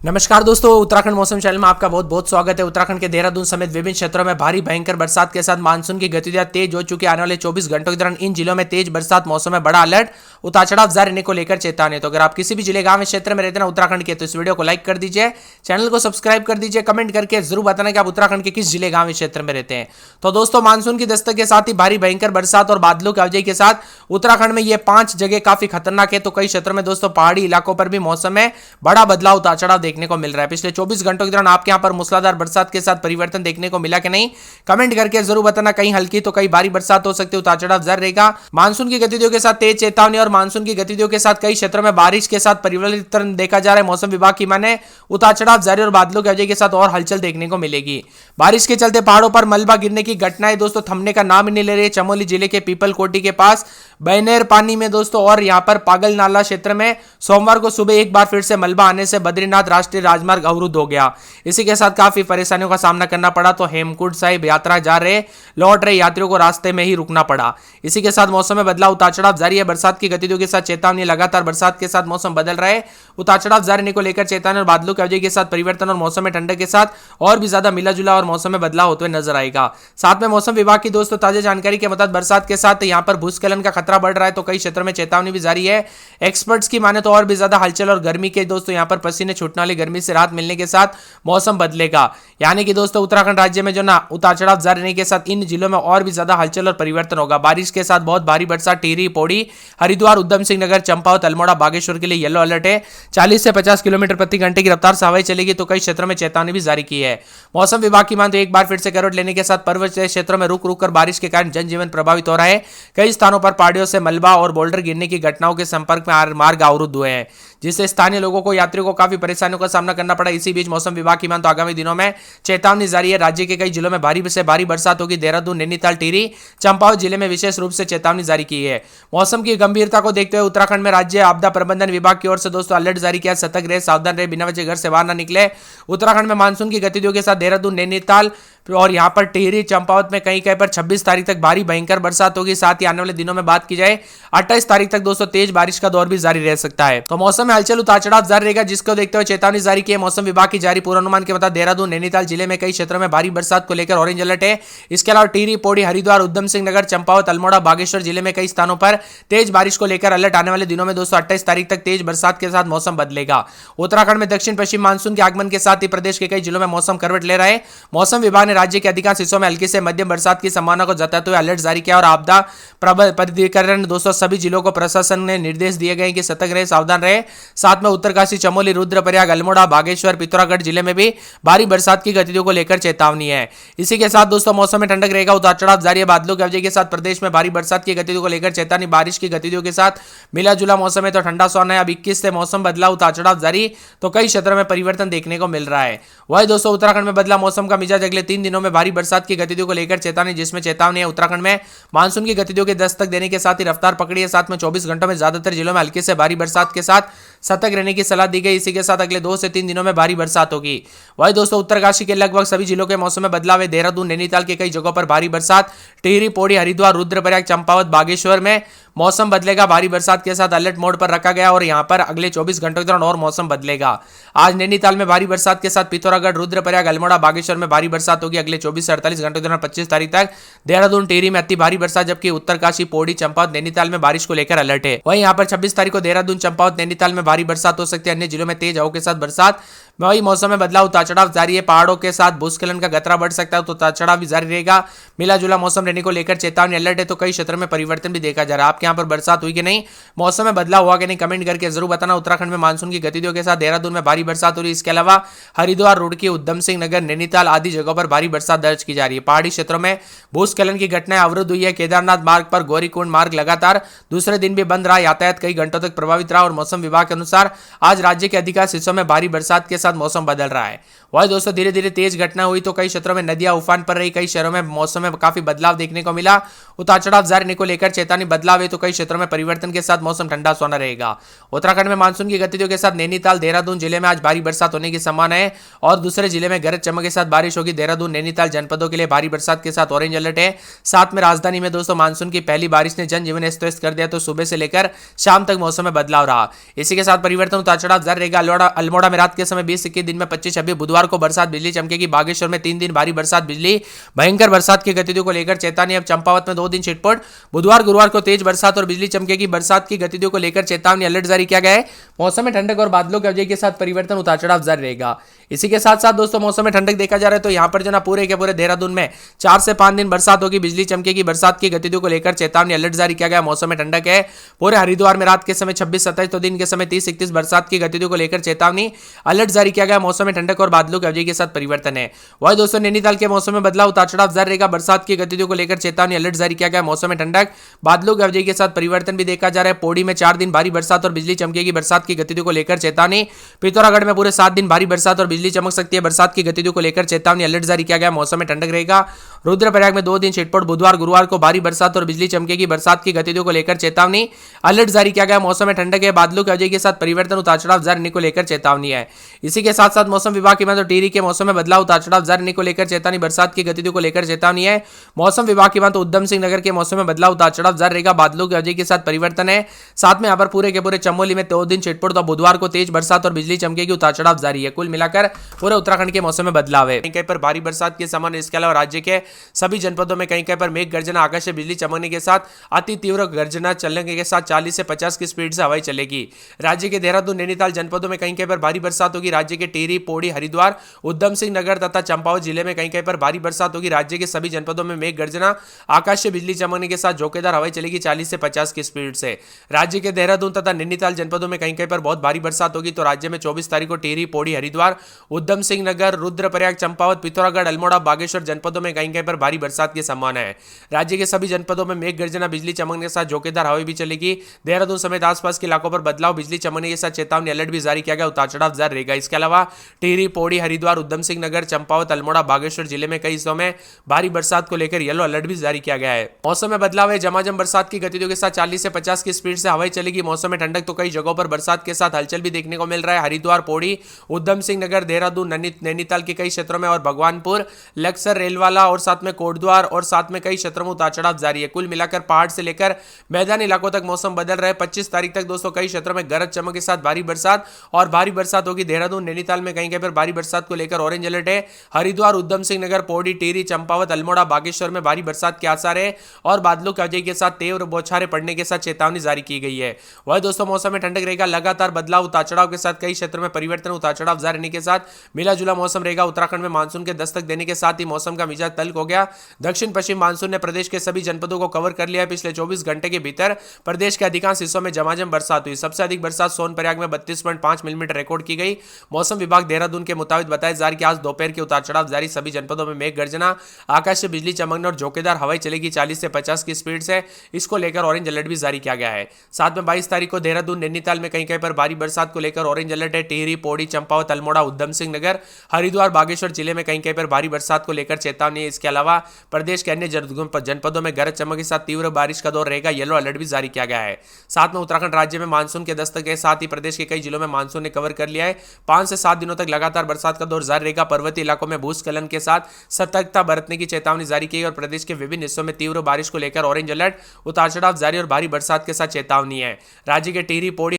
नमस्कार दोस्तों, उत्तराखंड मौसम चैनल में आपका बहुत बहुत स्वागत है। उत्तराखंड के देहरादून समेत विभिन्न क्षेत्रों में भारी भयंकर बरसात के साथ मानसून की गतिविधियां तेज हो चुकी है। आने वाले 24 घंटों के दौरान इन जिलों में तेज बरसात, मौसम में बड़ा अलर्ट, उतार चढ़ाव जारी रहने को लेकर चेतावनी। तो अगर आप किसी भी जिले, गांव, क्षेत्र में रहते हैं उत्तराखंड के, तो इस वीडियो को लाइक कर दीजिए, चैनल को सब्सक्राइब कर दीजिए, कमेंट करके जरूर बताना कि आप उत्तराखंड के किस जिले, गांव, क्षेत्र में रहते हैं। तो दोस्तों, मानसून की दस्तक के साथ ही भारी भयंकर बरसात और बादलों की आवाजाही के साथ उत्तराखंड में ये 5 जगह काफी खतरनाक है। तो कई क्षेत्रों में दोस्तों पहाड़ी इलाकों पर भी मौसम में बड़ा बदलाव, उतार चढ़ाव देखने को मिल रहा है। पिछले 24 घंटों के दौरान आपके यहां पर मूसलाधार बरसात के साथ परिवर्तन देखने को मिला कि नहीं, कमेंट करके जरूर बताना। कहीं हल्की तो कहीं भारी बरसात हो सकती है, उतार चढ़ाव जारी रहेगा। मानसून की गतिविधियों के साथ तेज चेतावनी और मानसून की गतिविधियों के साथ कई क्षेत्रों में बारिश के साथ परिवर्तन देखा जा रहा है। मौसम विभाग की माने उतार चढ़ाव जारी और बादलों की वजह के साथ और हलचल देखने को मिलेगी। बारिश के चलते पहाड़ों पर मलबा गिरने की घटनाएं दोस्तों थमने का नाम ही नहीं ले रही है। चमोली जिले के पीपलकोटी के पास बैनेर पानी में दोस्तों और यहां पर पागल नाला क्षेत्र में सोमवार को सुबह एक बार फिर से मलबा आने से बद्रीनाथ राष्ट्रीय राजमार्ग अवरुद्ध हो गया। इसी के साथ काफी परेशानियों का सामना करना पड़ा। तो हेमकुंड साहिब यात्रा जा रहे लौट रहे यात्रियों को रास्ते में ही रुकना पड़ा। इसी के साथ मौसम में बदलाव, उतार चढ़ाव जारी है। बरसात की गतिविधियों के साथ चेतावनी, लगातार बरसात के साथ मौसम बदल रहा है। उतार चढ़ाव जारी रहने को लेकर चेतावनी और बादलों की वजह के साथ परिवर्तन और मौसम में ठंडक के साथ और भी ज्यादा मिला जुला और मौसम में बदलाव होते हुए नजर आएगा। साथ में मौसम विभाग की दोस्तों ताजा जानकारी के मुताबिक बरसात के साथ यहां पर भूस्खलन का खतरा बढ़ रहा है। तो कई क्षेत्रों में चेतावनी भी जारी है। एक्सपर्ट्स की माने तो और भी ज्यादा हलचल और गर्मी के दोस्तों यहां पर पसीने छूटने वाली गर्मी से राहत मिलने के साथ मौसम बदलेगा। यानी कि दोस्तों उत्तराखंड राज्य में जो ना उतार चढ़ाव जारी रहने के साथ इन जिलों में और भी ज्यादा हलचल और परिवर्तन होगा। बारिश के साथ बहुत भारी बरसात टिहरी, पौड़ी, हरिद्वार, उधम सिंह नगर, चंपावत, अल्मोड़ा, बागेश्वर के लिए येलो अलर्ट है। 40 से 50 किलोमीटर प्रति घंटे की रफ्तार से हवाएं चलेगी। तो कई क्षेत्रों में चेतावनी भी जारी की है। मौसम विभाग की मान तो एक बार फिर से करवट लेने के साथ पर्वतीय क्षेत्रों में रुक रुक कर बारिश के कारण जनजीवन प्रभावित हो रहा है। कई स्थानों पर पहाड़ियों से मलबा और बोल्डर गिरने की घटनाओं के संपर्क में मार्ग अवरुद्ध हुए हैं, जिससे स्थानीय लोगों को, यात्रियों को काफी परेशानियों का सामना करना पड़ा। इसी बीच मौसम विभाग की मान तो आगामी दिनों में चेतावनी जारी है। राज्य के कई जिलों में भारी से भारी बरसात होगी। देहरादून, नैनीताल, टिहरी, चंपावत जिले में विशेष रूप से चेतावनी जारी की है। मौसम की गंभीरता को देखते हुए उत्तराखंड में राज्य आपदा प्रबंधन विभाग की ओर से दोस्तों अलर्ट जारी किया। सतर्क रहे, सावधान रहे, बिना वजह घर से बाहर न निकले। उत्तराखंड में मानसून की गतिविधियों के साथ देहरादून, नैनीताल और यहां पर टिहरी, चंपावत में कहीं कहीं पर 26 तारीख तक भारी भयंकर बरसात होगी। साथ ही आने वाले दिनों में बात की जाए 28 तारीख तक दोस्तों तेज बारिश का दौर भी जारी रह सकता है। तो मौसम में हलचल, उतार चढ़ाव जारी रहेगा, जिसको देखते हुए चेतावनी जारी की है। मौसम विभाग की जारी पूर्वानुमान के मुताबिक देहरादून, नैनीताल जिले में कई क्षेत्रों में भारी बरसात को लेकर ऑरेंज अलर्ट है। इसके अलावा टिहरी, पौड़ी, हरिद्वार, उधम सिंह नगर, चंपावत, अल्मोड़ा, बागेश्वर जिले में कई स्थानों पर तेज बारिश को लेकर अलर्ट। आने वाले दिनों में दोस्तों 28 तारीख तक तेज बरसात के साथ मौसम बदलेगा। उत्तराखंड में दक्षिण पश्चिम मानसून के आगमन के साथ ही प्रदेश के कई जिलों में मौसम करवट ले रहा है। मौसम विभाग ने राज्य के अधिकांश हिस्सों में हल्की से मध्यम बरसात की संभावना को जताते हुए अलर्ट जारी किया और आपदा प्राधिकरण दोस्तों सभी जिलों को प्रशासन ने निर्देश दिए गए कि सतर्क रहे, सावधान रहे। साथ में उत्तरकाशी, चमोली, रुद्रप्रयाग, अल्मोड़ा, बागेश्वर, पिथौरागढ़ जिले में भी भारी बरसात की गतिविधियों को लेकर चेतावनी है। इसी के साथ दोस्तों मौसम में ठंडक रहेगा, उतार चढ़ाव जारी है। बादलों की वजह के साथ प्रदेश में भारी बरसात की गतिविधियों को लेकर चेतावनी। बारिश की गतिविधियों के साथ मिला जुला मौसम है तो ठंडा सोना है। अब 21 से मौसम बदला, उतार चढ़ाव जारी, तो कई क्षेत्रों में परिवर्तन देखने को मिल रहा है। वही दोस्तों उत्तराखंड में बदला मौसम का मिजाज। अगले 3 दिनों में भारी बरसात की गतिविधियों को लेकर चेतावनी, जिसमें चेतावनी है उत्तराखंड में मानसून की गतिविधियों के दस्तक देने के साथ ही रफ्तार पकड़ी है। साथ में 24 घंटों में ज्यादातर जिलों में हल्की से भारी बरसात के साथ सतर्क रहने की सलाह दी गई। इसी के साथ अगले 2 से 3 दिनों में भारी बरसात होगी। वही दोस्तों उत्तरकाशी के लगभग सभी जिलों के मौसम में बदलाव है। देहरादून, नैनीताल के कई जगहों पर भारी बरसात, टिहरी, पौड़ी, हरिद्वार, रुद्रप्रयाग, चंपावत, बागेश्वर में मौसम बदलेगा। भारी बरसात के साथ अलर्ट मोड पर रखा गया और यहां पर अगले 24 घंटों के दौरान और मौसम बदलेगा। आज नैनीताल में भारी बरसात के साथ पिथौरागढ़, रुद्रप्रयाग, अल्मोड़ा, बागेश्वर में भारी बरसात होगी। अगले 24 से 48 घंटों के दौरान 25 तारीख तक देहरादून, टिहरी में अति भारी बरसात, जबकि उत्तरकाशी, पौड़ी, चंपावत, नैनीताल में बारिश को लेकर अलर्ट है। वहीं यहां पर 26 तारीख को देहरादून, चंपावत, नैनीताल में भारी बरसात हो सकती है। अन्य जिलों में तेज हवाओं के साथ बरसात। वही मौसम में बदलाव, उतार चढ़ाव जारी है। पहाड़ों के साथ भूस्खलन का खतरा बढ़ सकता है तो उतार चढ़ाव भी जारी रहेगा। मिला जुला मौसम रहने को लेकर चेतावनी, अलर्ट है। तो कई क्षेत्रों में परिवर्तन भी देखा जा रहा है। आपके यहाँ पर बरसात हुई कि नहीं, मौसम में बदलाव हुआ कि नहीं, कमेंट करके जरूर बताना। उत्तराखंड में मानसून की गतिविधियों के साथ देहरादून में भारी बरसात हो रही है। इसके अलावा हरिद्वार, रुड़की, उधम सिंह नगर, नैनीताल आदि जगहों पर भारी बरसात दर्ज की जा रही है। पहाड़ी क्षेत्रों में भूस्खलन की घटनाएं अवरुद्ध हुई है। केदारनाथ मार्ग पर गौरीकुंड मार्ग लगातार दूसरे दिन भी बंद रहा। यातायात कई घंटों तक प्रभावित रहा और मौसम विभाग के अनुसार आज राज्य के अधिकांश हिस्सों में भारी बरसात के साथ मौसम बदल रहा है। वही दोस्तों धीरे धीरे तेज घटना हुई तो कई क्षेत्रों में नदियां उफान पर रही, कई शहरों में मौसम में काफी बदलाव देखने को मिला। उतार चढ़ाव जारी रहने को लेकर चेतावनी बदलाव है तो कई क्षेत्रों में परिवर्तन के साथ मौसम ठंडा सोना रहेगा। उत्तराखंड में मानसून की गतिविधियों के साथ नैनीताल देहरादून जिले में आज भारी बरसात होने की संभावना है और दूसरे जिले में गरज चमक के साथ बारिश होगी। देहरादून नैनीताल जनपदों के लिए भारी बरसात के साथ ऑरेंज अलर्ट है। साथ में राजधानी में दोस्तों मानसून की पहली बारिश ने जनजीवन अस्त व्यस्त कर दिया तो सुबह से लेकर शाम तक मौसम में बदलाव रहा। इसी के साथ परिवर्तन उतार चढ़ाव जारी रहेगा। अल्मोड़ा में रात के समय 20-21 दिन में 25-26 बुधवार को बरसात बिजली चमकेगी। बागेश्वर में 3 दिन भारी बरसात बिजली भयंकर बरसात की गतिविधियों को लेकर चेतावनी। अब चंपावत में 2 दिन छिटपुट, बुधवार गुरुवार को तेज बरसात और बिजली चमकेगी। बरसात की गतिविधियों को लेकर चेतावनी अलर्ट जारी किया गया है। मौसम में ठंडक और बादलों के अवधि के साथ परिवर्तन उतार चढ़ाव जारी रहेगा। इसी के साथ साथ दोस्तों मौसम में ठंडक देखा जा रहा है तो यहाँ पर जो ना पूरे के पूरे देहरादून में 4 से 5 दिन बरसात होगी, बिजली चमकेगी। बरसात की गतिविधियों को लेकर चेतावनी अलर्ट जारी किया गया। मौसम में ठंडक है। पूरे हरिद्वार में रात के समय 26-27 तो दिन के समय 30-31 बरसात की गतिविधियों को लेकर चेतावनी अलर्ट जारी किया गया। मौसम में ठंडक और बादलों की अवधि के साथ परिवर्तन है। वही दोस्तों नैनीताल के मौसम में बदलाव उतार चढ़ाव जारी रहेगा। बरसात की गतिविधियों को लेकर चेतावनी अलर्ट जारी किया गया। मौसम में ठंडक बादलों की अवधि के साथ परिवर्तन भी देखा जा रहा है। पौड़ी में 4 दिन भारी बरसात और बिजली चमकेगी। बरसात की गतिविधियों को लेकर चेतावनी। पिथौरागढ़ में पूरे 7 दिन भारी बरसात और बिजली चमक सकती है। बरसात की गतिविधियों को लेकर चेतावनी अलर्ट जारी किया गया। मौसम में ठंडक रहेगा। रुद्रप्रयाग में 2 दिन छिटपुट, बुधवार गुरुवार को भारी बरसात और बिजली चमकेगी। बरसात की गतिविधियों को लेकर चेतावनी अलर्ट जारी किया गया। मौसम में ठंडक है। बादलों की अवधि के साथ परिवर्तन उतार चढ़ाव जारी रहने को लेकर चेतावनी है। इसी के साथ साथ मौसम विभाग की माने तो टिहरी के मौसम में बदलाव उतार चढ़ाव जारी रहने को लेकर चेतावनी। बरसात की गतिविधियों को लेकर चेतावनी है। मौसम विभाग की माने तो उधम सिंह नगर के मौसम में बदलाव उतार चढ़ाव जारी रहेगा। बादलों की अवधि के साथ परिवर्तन है। साथ में यहाँ पर पूरे के पूरे चमोली में 2 दिन छिटपुट तो बुधवार को तेज बरसात और बिजली चमकेगी। उतार चढ़ाव जारी है। कुल मिलाकर पूरे उत्तराखंड के मौसम में बदलाव है। कहीं पर भारी बरसात के समान, इसके अलावा राज्य के सभी जनपदों में कहीं कहीं पर मेघ गर्जना, आकाश से बिजली चमकने के साथ अति तीव्र गर्जना चलने के साथ 40 से 50 की स्पीड से हवाएं चलेगी। राज्य के देहरादून नैनीताल जनपदों में कहीं कहीं पर भारी बरसात होगी। राज्य के टिहरी, पौड़ी, हरिद्वार, उधम सिंह नगर तथा चंपावत जिले में कहीं कहीं पर भारी बरसात होगी। राज्य के सभी जनपदों में मेघ गर्जना, आकाश से बिजली चमकने के साथ झोंकेदार हवाएं चलेगी 40 से 50 की स्पीड से। राज्य के देहरादून तथा नैनीताल जनपदों में कहीं कहीं पर बहुत भारी बरसात होगी। तो राज्य में 24 तारीख को टिहरी, पौड़ी, हरिद्वार, उधम सिंह नगर, रुद्रप्रयाग, चंपावत, पिथौरागढ़, अल्मोड़ा, बागेश्वर जनपदों में कहीं कहीं पर भारी बरसात की संभावना है। राज्य के सभी जनपदों में मेघ गर्जना, बिजली चमकने के साथ झोंकेदार हवाएं भी चलेगी। देहरादून समेत आसपास के इलाकों पर बदलाव, बिजली चमकने के साथ चेतावनी अलर्ट भी जारी किया गया। उतार चढ़ाव जारी रहेगा। इसके अलावा टिहरी, पौड़ी, हरिद्वार, उधम सिंह नगर, चंपावत, अल्मोड़ा, बागेश्वर जिले में कई हिस्सों में भारी बरसात को लेकर येलो अलर्ट भी जारी किया गया है। मौसम में बदलाव है। झमाझम बरसात की गतिविधियों के साथ 40 से 50 की स्पीड से हवाएं चलेगी। मौसम में ठंडक तो कई जगहों पर बरसात के साथ हलचल भी देखने को मिल रहा है। हरिद्वार, पौड़ी, उधम सिंह नगर, देहरादून, नैनीताल के कई क्षेत्रों में और भगवानपुर, लक्सर, रेलवाला और साथ में कोटद्वार और साथ में कई क्षेत्रों में उतार चढ़ाव जारी है। कुल मिलाकर पहाड़ से लेकर मैदानी इलाकों तक मौसम बदल रहा है। 25 तारीख तक दोस्तों कई क्षेत्रों में गरज चमक के साथ भारी बरसात और भारी बरसात होगी। देहरादून, नैनीताल में कहीं कहीं पर भारी बरसात को लेकर ऑरेंज अलर्ट है। हरिद्वार, उधम सिंह नगर, पौड़ी, टिहरी, चंपावत, अल्मोड़ा, बागेश्वर में भारी बरसात के आसार है और बादलों की अवधि के साथ तीव्र बौछारें पड़ने के साथ चेतावनी जारी की गई है। वह दोस्तों मौसम में ठंडक रहेगा। लगातार बदलाव, उतार चढ़ाव के साथ कई क्षेत्रों में परिवर्तन, उतार चढ़ाव जारी रहने के साथ मिला जुला मौसम रहेगा। उत्तराखंड में मानसून के दस्तक देने के साथ ही मौसम का मिजाज तल्ख हो गया। दक्षिण पश्चिम मानसून ने प्रदेश के सभी जनपदों को कवर कर लिया है। पिछले 24 घंटे के भीतर प्रदेश के अधिकांश हिस्सों में झमाझम बरसात हुई। सबसे अधिक बरसात सोनप्रयाग में 32.5 मिलीमीटर रिकॉर्ड की गई। मौसम विभाग देहरादून के मुताबिक बताया जा रहा है कि आज दोपहर के उतार चढ़ाव जारी। सभी जनपदों में मेघ गर्जना, आकाश से बिजली चमकने और झोंकेदार हवाएं चलेगी 40 से 50 की स्पीड से। इसको लेकर ऑरेंज अलर्ट भी जारी किया गया है। साथ में 22 तारीख को देहरादून, नैनीताल में कहीं कहीं पर भारी बरसात को लेकर ऑरेंज अलर्ट है। टिहरी, पौड़ी, चंपावत, अल्मोड़ा, उधम सिंह नगर, हरिद्वार, बागेश्वर जिले में कहीं कहीं पर भारी बरसात को लेकर चेतावनी है। इसके अलावा प्रदेश के अन्य जनपदों में गरज चमक के साथ तीव्र बारिश का दौर रहेगा। येलो अलर्ट भी जारी किया गया है। साथ में उत्तराखंड राज्य में मानसून के दस्तक के साथ ही प्रदेश के कई जिलों में मानसून ने कवर कर लिया है। 5 से 7 दिनों तक लगातार बरसात का दौर जारी रहेगा। पर्वतीय इलाकों में भूस्खलन के साथ सतर्कता बरतने की चेतावनी जारी की और प्रदेश के विभिन्न हिस्सों में तीव्र बारिश को लेकर ऑरेंज अलर्ट, उतार चढ़ाव जारी और भारी बरसात के साथ चेतावनी है। राज्य के टिहरी, पौड़ी